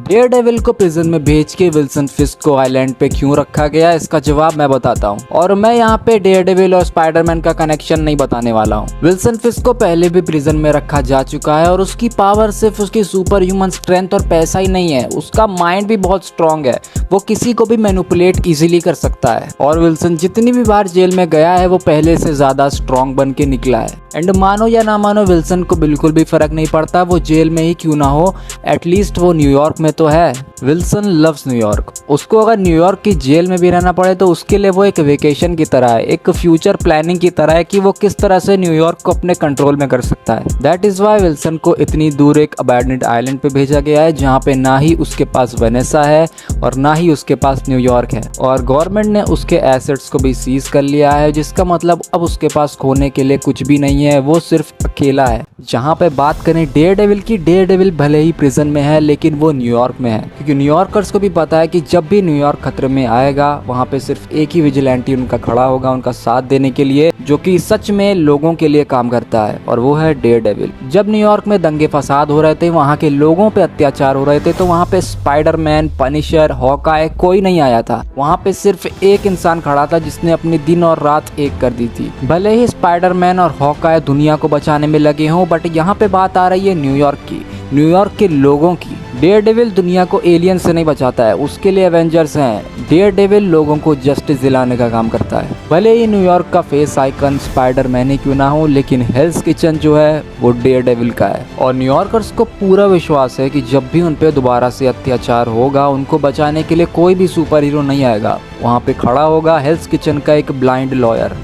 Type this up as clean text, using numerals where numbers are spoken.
Daredevil को prison में भेज के विल्सन फिस्क को आइलैंड पे क्यों रखा गया, इसका जवाब मैं बताता हूँ। और मैं यहाँ पे डेयरडेविल और स्पाइडरमैन का कनेक्शन नहीं बताने वाला हूँ। विल्सन फिस्क को पहले भी प्रिजन में रखा जा चुका है और उसकी पावर सिर्फ उसकी सुपर ह्यूमन स्ट्रेंथ और पैसा ही नहीं है, उसका माइंड भी बहुत स्ट्रांग है। वो किसी को भी मैनिपुलेट इजीली कर सकता है। और विल्सन जितनी भी बार जेल में गया है वो पहले से ज्यादा स्ट्रांग बन के निकला है। एंड मानो या ना मानो, विल्सन को बिल्कुल भी फर्क नहीं पड़ता वो जेल में ही क्यों ना हो, एटलीस्ट वो न्यूयॉर्क में तो है। Wilson loves New York. उसको अगर न्यूयॉर्क की जेल में भी रहना पड़े तो उसके लिए वो एक वेकेशन की तरह है, एक फ्यूचर प्लानिंग की तरह है कि वो किस तरह से न्यूयॉर्क को अपने कंट्रोल में कर सकता है। दैट इज वाई विल्सन को इतनी दूर एक अबैंडन्ड आइलैंड पे भेजा गया है जहाँ पे ना ही उसके पास वेनेसा है और ना ही उसके पास न्यूयॉर्क है। और गवर्नमेंट ने उसके एसेट्स को भी सीज कर लिया है, जिसका मतलब अब उसके पास खोने के लिए कुछ भी नहीं है, वो सिर्फ अकेला है। जहाँ पे बात करें डेयरडेविल की, डेयरडेविल भले ही प्रिजन में है लेकिन वो न्यूयॉर्क में है, क्योंकि न्यूयॉर्कर्स को भी पता है कि जब भी न्यूयॉर्क खतरे में आएगा वहाँ पे सिर्फ एक ही विजिलेंटी उनका खड़ा होगा उनका साथ देने के लिए, जो कि सच में लोगों के लिए काम करता है, और वो है डेयरडेविल। जब न्यूयॉर्क में दंगे फसाद हो रहे थे, वहाँ के लोगों पे अत्याचार हो रहे थे, तो वहाँ पे स्पाइडरमैन, पनिशर, हॉकाय कोई नहीं आया था। वहाँ पे सिर्फ एक इंसान खड़ा था जिसने अपनी दिन और रात एक कर दी थी। भले ही स्पाइडरमैन और हॉकाय दुनिया को बचाने में लगे हों, बट यहाँ पे बात आ रही है न्यूयॉर्क की, न्यूयॉर्क के लोगों की। डेयरडेविल दुनिया को एलियन से नहीं बचाता है, उसके लिए एवेंजर्स हैं। डेयरडेविल लोगों को जस्टिस दिलाने का काम करता है। भले ही न्यूयॉर्क का फेस आइकन स्पाइडरमैन ही क्यों ना हो, लेकिन हेल्स किचन जो है वो डेयरडेविल का है। और न्यूयॉर्कर्स को पूरा विश्वास है कि जब भी उन पे दोबारा से अत्याचार होगा, उनको बचाने के लिए कोई भी सुपर हीरो नहीं आएगा, वहाँ पे खड़ा होगा हेल्स किचन का एक ब्लाइंड लॉयर।